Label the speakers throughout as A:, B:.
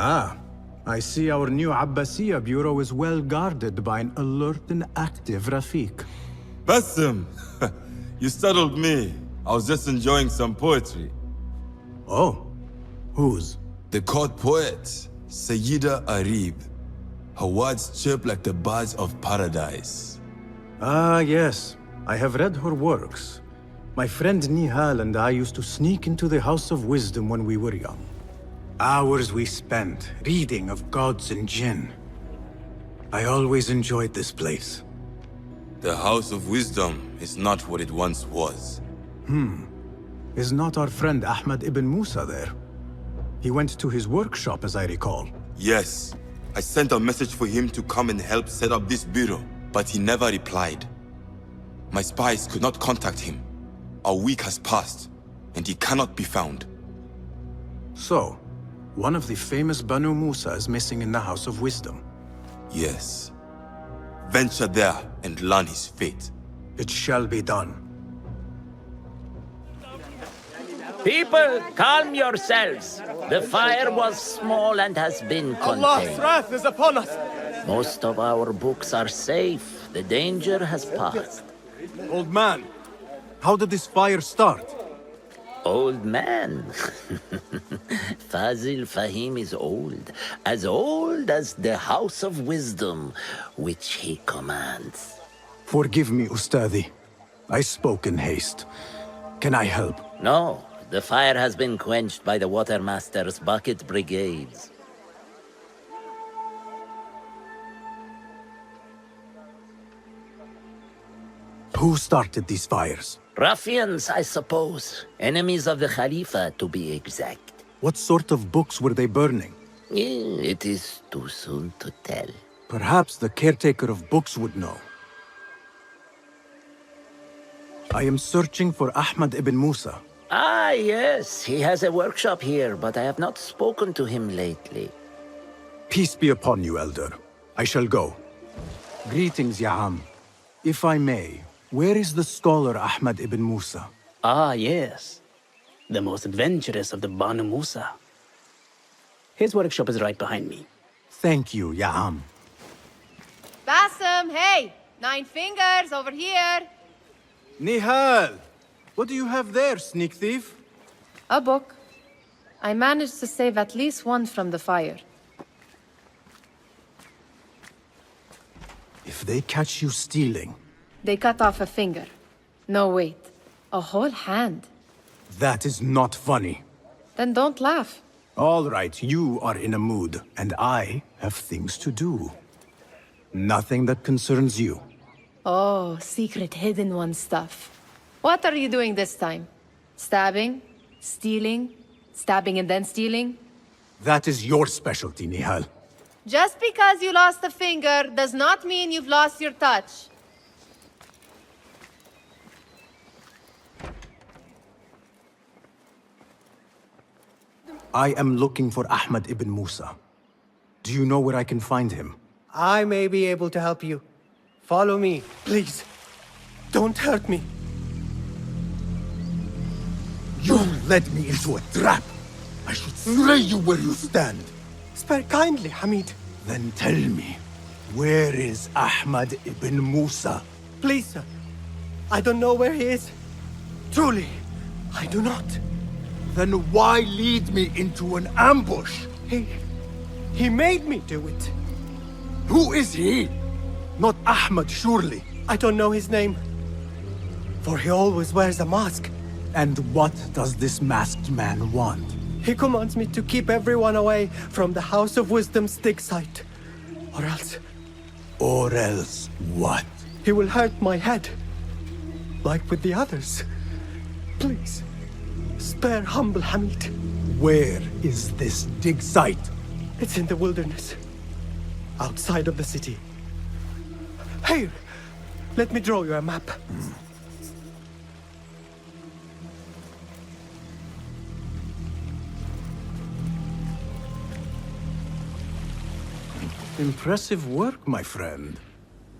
A: Ah, I see our new Abbasiya bureau is well guarded by an alert and active Rafiq.
B: Bassem, you startled me. I was just enjoying some poetry.
A: Oh, whose?
B: The court poet, Sayyida Arib. Her words chirp like the birds of paradise.
A: Ah, yes. I have read her works. My friend Nihal and I used to sneak into the House of Wisdom when we were young. Hours we spent reading of gods and jinn. I always enjoyed this place.
B: The House of Wisdom is not what it once was.
A: Is not our friend Ahmad ibn Musa there? He went to his workshop, as I recall.
B: Yes, I sent a message for him to come and help set up this bureau, but he never replied. My spies could not contact him. A week has passed, and he cannot be found.
A: So, one of the famous Banu Musa is missing in the House of Wisdom.
B: Yes. Venture there and learn his fate.
A: It shall be done.
C: People, calm yourselves. The fire was small and has been contained.
D: Allah's wrath is upon us!
C: Most of our books are safe. The danger has passed.
A: Old man, how did this fire start?
C: Old man. Fazil Fahim is old as the House of Wisdom, which he commands.
A: Forgive me, Ustadi. I spoke in haste. Can I help?
C: No, the fire has been quenched by the Watermaster's bucket brigades.
A: Who started these fires?
C: Ruffians, I suppose. Enemies of the Khalifa, to be exact.
A: What sort of books were they burning?
C: It is too soon to tell.
A: Perhaps the caretaker of books would know. I am searching for Ahmad ibn Musa.
C: Ah, yes, he has a workshop here, but I have not spoken to him lately.
A: Peace be upon you, Elder. I shall go. Greetings, Ya'am. If I may, where is the scholar Ahmad ibn Musa?
D: Ah, yes. The most adventurous of the Banu Musa. His workshop is right behind me.
A: Thank you, Ya'am.
E: Bassem, hey! 9 fingers, over here!
A: Nihal! What do you have there, sneak thief?
E: A book. I managed to save at least one from the fire.
A: If they catch you stealing...
E: They cut off a finger. No, wait. A whole hand.
A: That is not funny.
E: Then don't laugh.
A: All right, you are in a mood, and I have things to do. Nothing that concerns you.
E: Oh, secret hidden one stuff. What are you doing this time? Stabbing? Stealing? Stabbing and then stealing?
A: That is your specialty, Nihal.
E: Just because you lost a finger does not mean you've lost your touch.
A: I am looking for Ahmad ibn Musa. Do you know where I can find him?
F: I may be able to help you. Follow me, please. Don't hurt me.
A: You led me into a trap. I should slay you where you stand.
F: Spare kindly, Hamid.
A: Then tell me, where is Ahmad ibn Musa?
F: Please, sir. I don't know where he is. Truly, I do not.
A: Then why lead me into an ambush?
F: He made me do it.
A: Who is he? Not Ahmad, surely.
F: I don't know his name. For he always wears a mask.
A: And what does this masked man want?
F: He commands me to keep everyone away from the House of Wisdom's dig site. Or else,
A: Or else what?
F: he will hurt my head. Like with the others. Please, spare humble Hamid.
A: Where is this dig site?
F: It's in the wilderness. Outside of the city. Here, let me draw you a map.
A: Impressive work, my friend.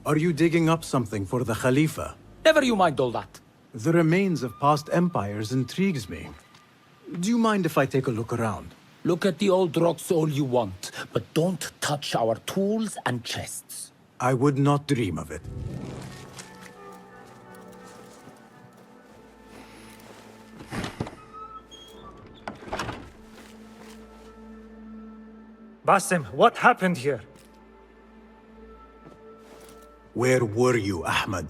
A: Are you digging up something for the Khalifa?
D: Never you mind all that.
A: The remains of past empires intrigues me. Do you mind if I take a look around?
G: Look at the old rocks all you want, but don't touch our tools and chests.
A: I would not dream of it.
H: Basim, what happened here?
A: Where were you, Ahmad?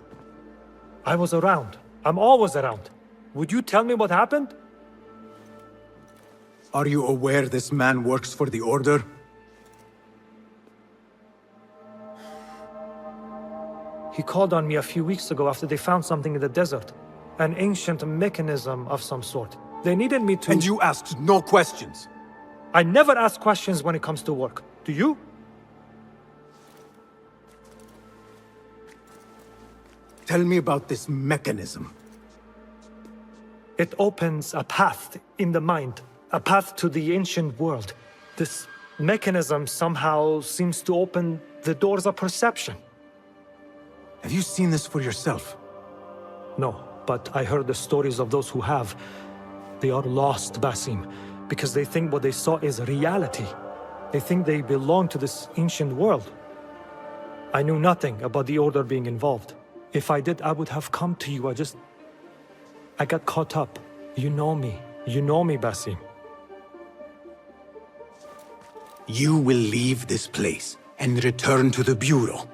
H: I was around. I'm always around. Would you tell me what happened?
A: Are you aware this man works for the Order?
H: He called on me a few weeks ago after they found something in the desert. An ancient mechanism of some sort. They needed me to...
A: And you asked no questions.
H: I never ask questions when it comes to work. Do you?
A: Tell me about this mechanism.
H: It opens a path in the mind. A path to the ancient world. This mechanism somehow seems to open the doors of perception.
A: Have you seen this for yourself?
H: No, but I heard the stories of those who have. They are lost, Basim, because they think what they saw is reality. They think they belong to this ancient world. I knew nothing about the Order being involved. If I did, I would have come to you. I got caught up. You know me. You know me, Basim.
A: You will leave this place and return to the Bureau.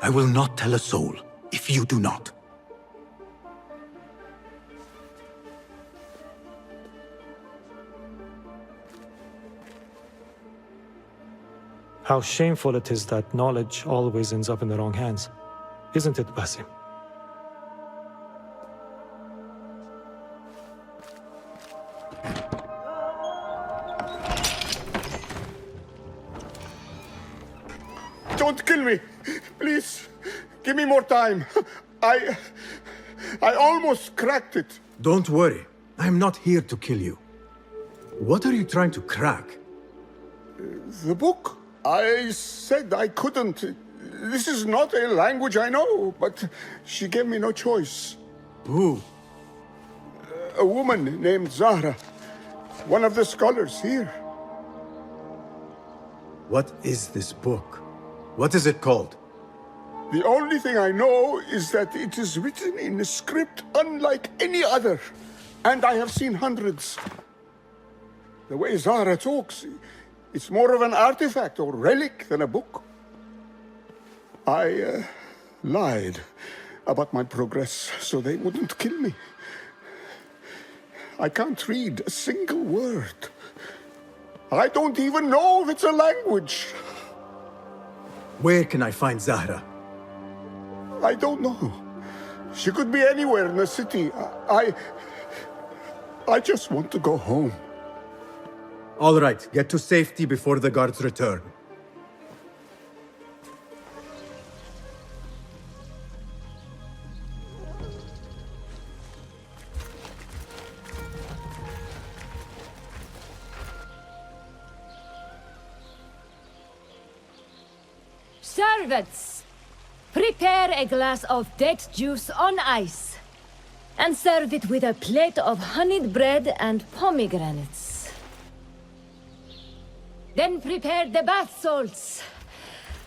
A: I will not tell a soul if you do not.
H: How shameful it is that knowledge always ends up in the wrong hands. Isn't it, Basim?
I: Don't kill me! Please, give me more time. I almost cracked it.
A: Don't worry. I'm not here to kill you. What are you trying to crack?
I: The book? I said I couldn't. This is not a language I know, but she gave me no choice.
A: Who?
I: A woman named Zahra. One of the scholars here.
A: What is this book? What is it called?
I: The only thing I know is that it is written in a script unlike any other. And I have seen hundreds. The way Zahra talks, it's more of an artifact or relic than a book. I lied about my progress so they wouldn't kill me. I can't read a single word. I don't even know if it's a language.
A: Where can I find Zahra?
I: I don't know. She could be anywhere in the city. I just want to go home.
A: All right, get to safety before the guards return.
J: Servants, prepare a glass of date juice on ice, and serve it with a plate of honeyed bread and pomegranates. Then prepare the bath salts.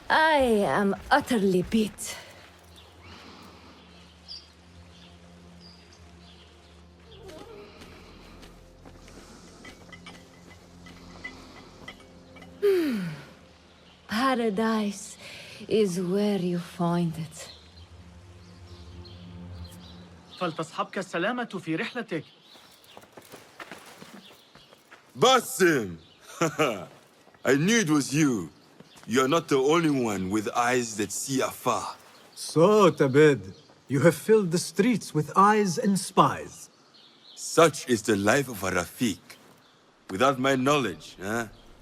J: I am utterly beat. Paradise is where you find it.
K: فلتصحبك السلامة في رحلتك.
B: Basim! I knew it was you. You're not the only one with eyes that see afar.
A: So, Tabid, you have filled the streets with eyes and spies.
B: Such is the life of a Rafiq. Without my knowledge,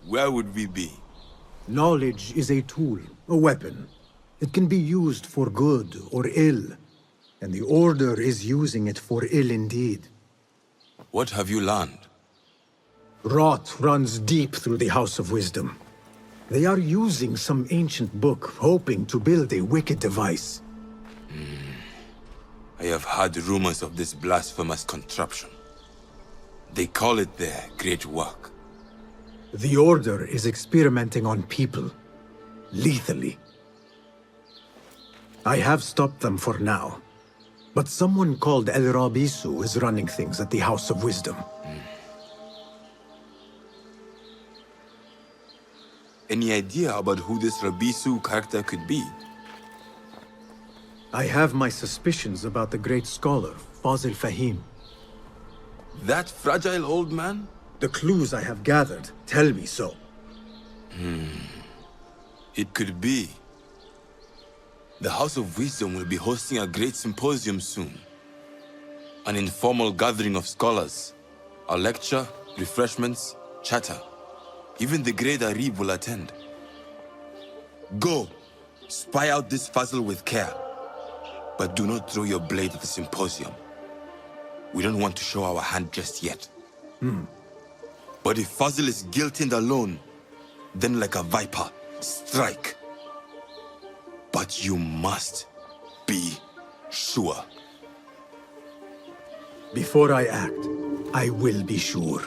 B: where would we be?
A: Knowledge is a tool, a weapon. It can be used for good or ill. And the Order is using it for ill indeed.
B: What have you learned?
A: Rot runs deep through the House of Wisdom. They are using some ancient book, hoping to build a wicked device.
B: I have heard rumors of this blasphemous contraption. They call it their great work.
A: The Order is experimenting on people. Lethally. I have stopped them for now. But someone called El Rabisu is running things at the House of Wisdom.
B: Any idea about who this Rabisu character could be?
A: I have my suspicions about the great scholar, Fazil Fahim.
B: That fragile old man?
A: The clues I have gathered tell me so.
B: It could be. The House of Wisdom will be hosting a great symposium soon. An informal gathering of scholars. A lecture, refreshments, chatter. Even the great Arib will attend. Go, spy out this Fazil with care. But do not throw your blade at the symposium. We don't want to show our hand just yet. But if Fazil is guilty and alone, then like a viper, strike. But you must be sure.
A: Before I act, I will be sure.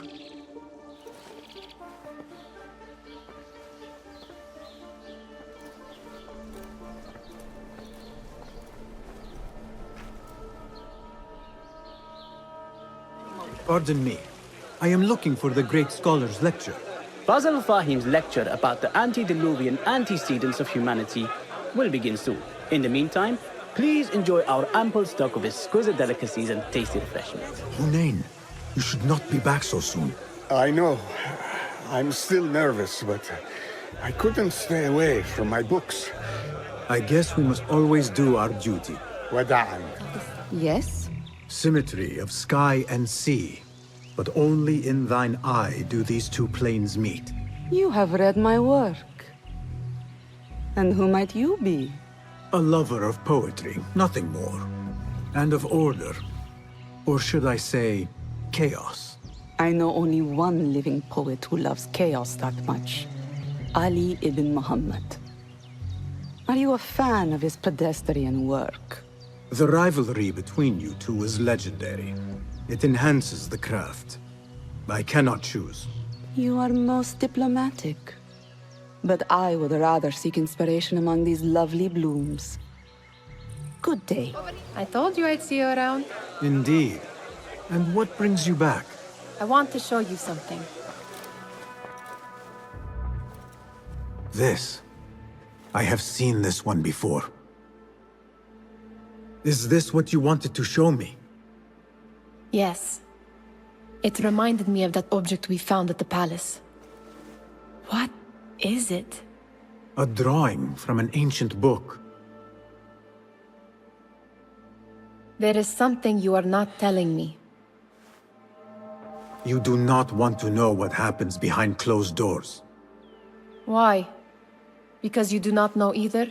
A: Pardon me. I am looking for the great scholar's lecture.
D: Fazl Fahim's lecture about the antediluvian antecedents of humanity will begin soon. In the meantime, please enjoy our ample stock of exquisite delicacies and tasty refreshments.
A: Hunain, you should not be back so soon.
I: I know. I'm still nervous, but I couldn't stay away from my books.
A: I guess we must always do our duty.
I: Wada'an.
E: Yes?
A: Symmetry of sky and sea. But only in thine eye do these two planes meet.
L: You have read my work. And who might you be?
A: A lover of poetry, nothing more. And of order. Or should I say, chaos.
L: I know only one living poet who loves chaos that much. Ali ibn Muhammad. Are you a fan of his pedestrian work?
A: The rivalry between you two is legendary. It enhances the craft. I cannot choose.
L: You are most diplomatic. But I would rather seek inspiration among these lovely blooms. Good day.
E: I told you I'd see you around.
A: Indeed. And what brings you back?
E: I want to show you something.
A: This. I have seen this one before. Is this what you wanted to show me?
E: Yes. It reminded me of that object we found at the palace. What is it?
A: A drawing from an ancient book.
E: There is something you are not telling me.
A: You do not want to know what happens behind closed doors.
E: Why? Because you do not know either?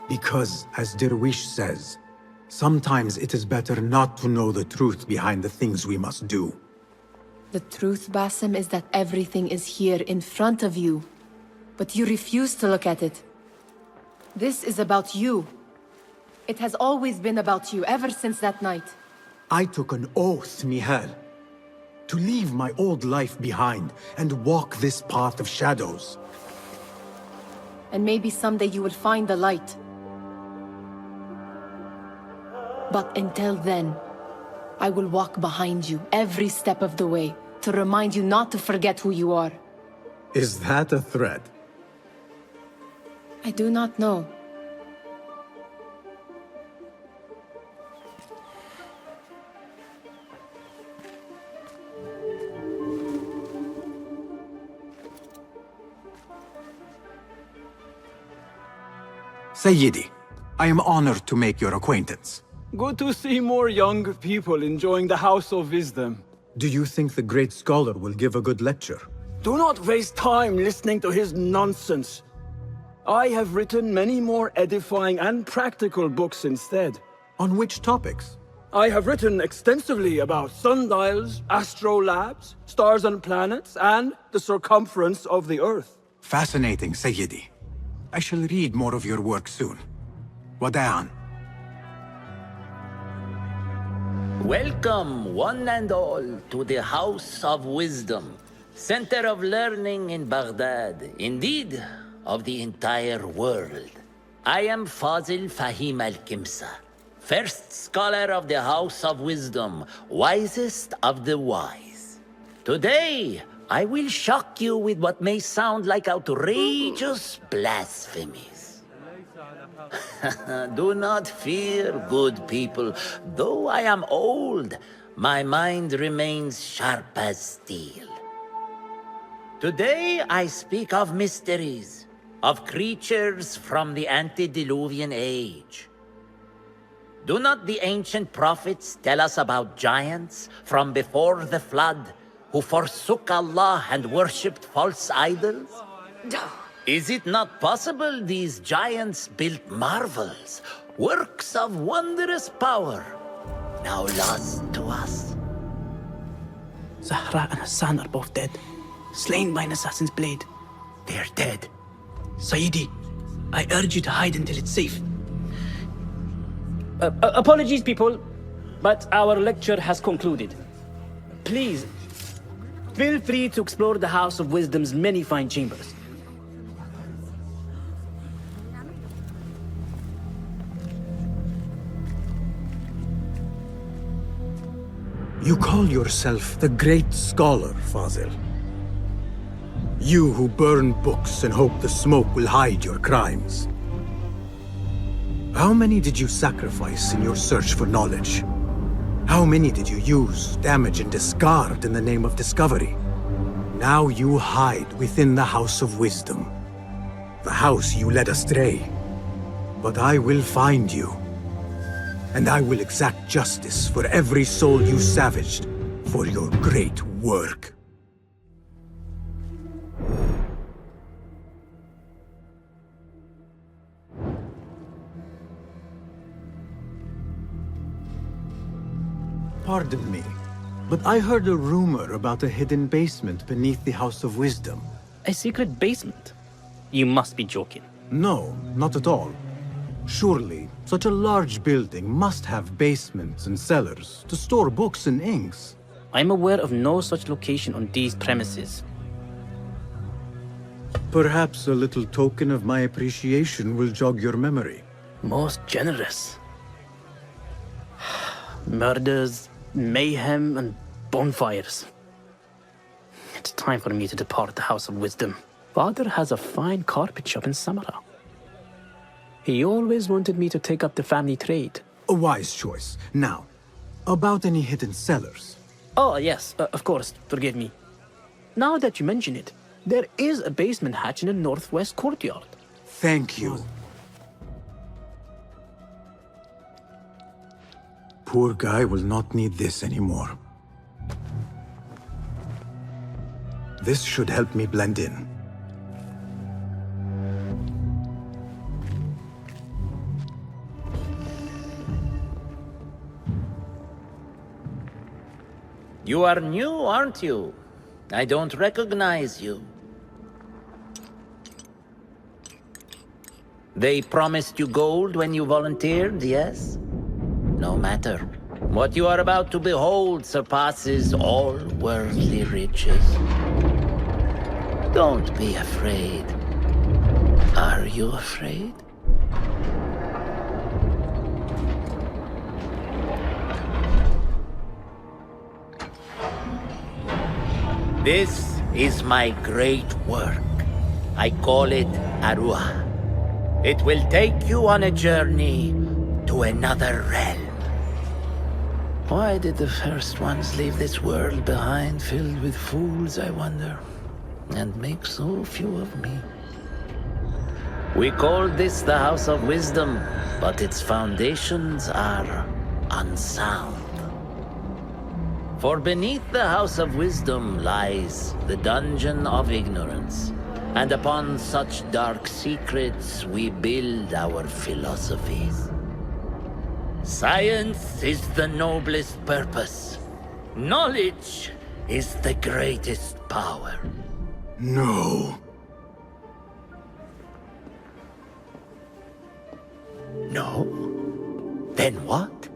A: Because, as Derwish says, sometimes it is better not to know the truth behind the things we must do.
E: The truth, Basim, is that everything is here in front of you. But you refuse to look at it. This is about you. It has always been about you, ever since that night.
A: I took an oath, Nihal, to leave my old life behind and walk this path of shadows.
E: And maybe someday you will find the light. But until then, I will walk behind you every step of the way to remind you not to forget who you are.
A: Is that a threat?
E: I do not know.
A: Sayyidi, I am honored to make your acquaintance.
M: Good to see more young people enjoying the House of Wisdom.
A: Do you think the great scholar will give a good lecture?
M: Do not waste time listening to his nonsense. I have written many more edifying and practical books instead.
A: On which topics?
M: I have written extensively about sundials, astrolabes, stars and planets, and the circumference of the Earth.
A: Fascinating, Sayyidi. I shall read more of your work soon. Wada'an.
C: Welcome, one and all, to the House of Wisdom. Center of learning in Baghdad, indeed, of the entire world. I am Fazil Fahim al-Kimsa, first scholar of the House of Wisdom, wisest of the wise. Today, I will shock you with what may sound like outrageous blasphemies. Do not fear, good people. Though I am old, my mind remains sharp as steel. Today I speak of mysteries, of creatures from the antediluvian age. Do not the ancient prophets tell us about giants from before the flood who forsook Allah and worshipped false idols? Is it not possible these giants built marvels, works of wondrous power, now lost to us?
D: Zahra and Hassan are both dead, slain by an assassin's blade.
C: They are dead.
D: Sayyidi, I urge you to hide until it's safe. Apologies, people, but our lecture has concluded. Please, feel free to explore the House of Wisdom's many fine chambers.
A: You call yourself the great scholar, Fazil. You who burn books and hope the smoke will hide your crimes. How many did you sacrifice in your search for knowledge? How many did you use, damage, and discard in the name of discovery? Now you hide within the House of Wisdom. The house you led astray. But I will find you. And I will exact justice for every soul you savaged for your great work. Pardon me, but I heard a rumor about a hidden basement beneath the House of Wisdom.
D: A secret basement? You must be joking.
A: No, not at all. Surely, such a large building must have basements and cellars to store books and inks.
D: I'm aware of no such location on these premises.
A: Perhaps a little token of my appreciation will jog your memory.
D: Most generous. Murders, mayhem, and bonfires. It's time for me to depart the House of Wisdom. Father has a fine carpet shop in Samara. He always wanted me to take up the family trade.
A: A wise choice. Now, about any hidden cellars?
D: Oh, yes, of course, forgive me. Now that you mention it, there is a basement hatch in the northwest courtyard.
A: Thank you. Poor guy will not need this anymore. This should help me blend in.
C: You are new, aren't you? I don't recognize you. They promised you gold when you volunteered, yes? No matter. What you are about to behold surpasses all worldly riches. Don't be afraid. Are you afraid? This is my great work. I call it Arua. It will take you on a journey to another realm. Why did the first ones leave this world behind filled with fools, I wonder, and make so few of me? We call this the House of Wisdom, but its foundations are unsound. For beneath the House of Wisdom lies the Dungeon of Ignorance, and upon such dark secrets we build our philosophies. Science is the noblest purpose. Knowledge is the greatest power.
A: No.
C: No? Then what?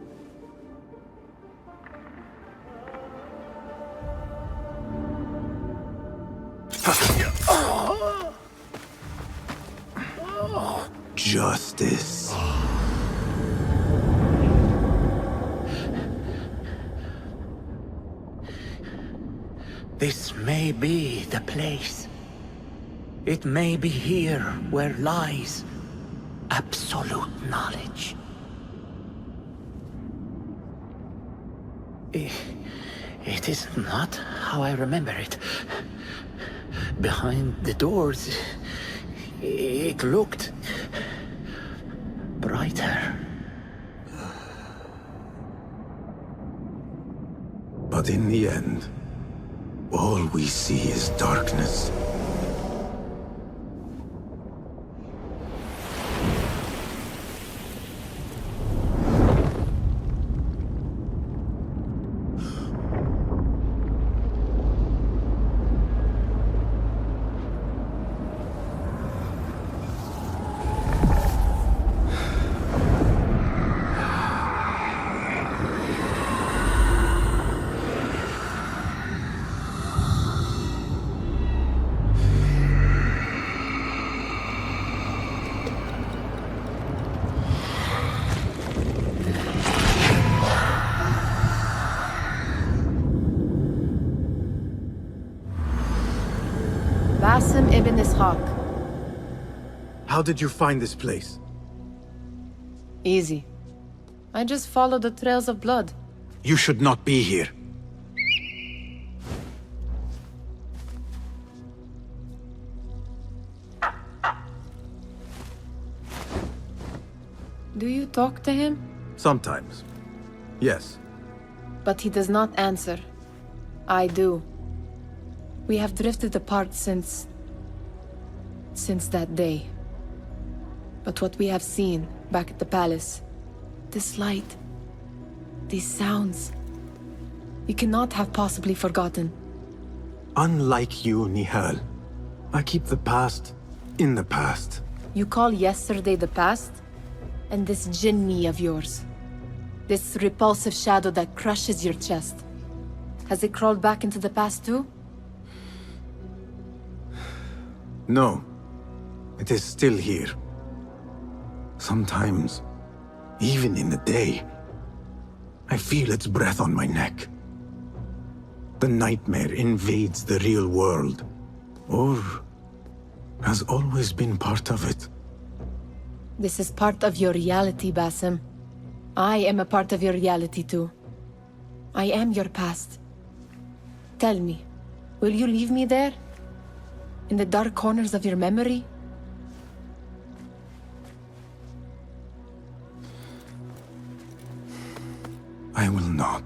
A: Justice.
C: This may be the place. It may be here where lies absolute knowledge. It is not how I remember it. Behind the doors, it looked brighter.
A: But in the end, all we see is darkness.
E: Basim ibn Ishaq.
A: How did you find this place?
E: Easy. I just followed the trails of blood.
A: You should not be here.
E: Do you talk to him?
A: Sometimes. Yes.
E: But he does not answer. I do. We have drifted apart since that day. But what we have seen back at the palace, this light, these sounds, you cannot have possibly forgotten.
A: Unlike you, Nihal, I keep the past in the past.
E: You call yesterday the past? And this jinni of yours, this repulsive shadow that crushes your chest, has it crawled back into the past too?
A: No. It is still here. Sometimes, even in the day, I feel its breath on my neck. The nightmare invades the real world, or has always been part of it.
E: This is part of your reality, Basim. I am a part of your reality too. I am your past. Tell me, will you leave me there? In the dark corners of your memory?
A: I will not.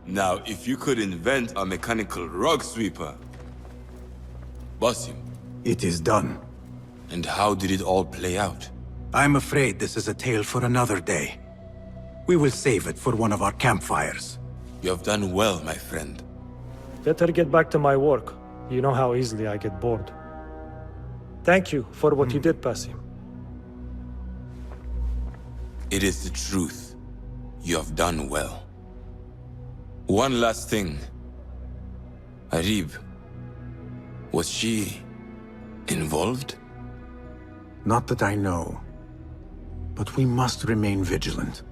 B: Now, if you could invent a mechanical rug sweeper, Basim.
A: It is done.
B: And how did it all play out?
A: I'm afraid this is a tale for another day. We will save it for one of our campfires.
B: You have done well, my friend.
H: Better get back to my work. You know how easily I get bored. Thank you for what you did, Basim.
B: It is the truth. You have done well. One last thing. Arib, was she involved?
A: Not that I know. But we must remain vigilant.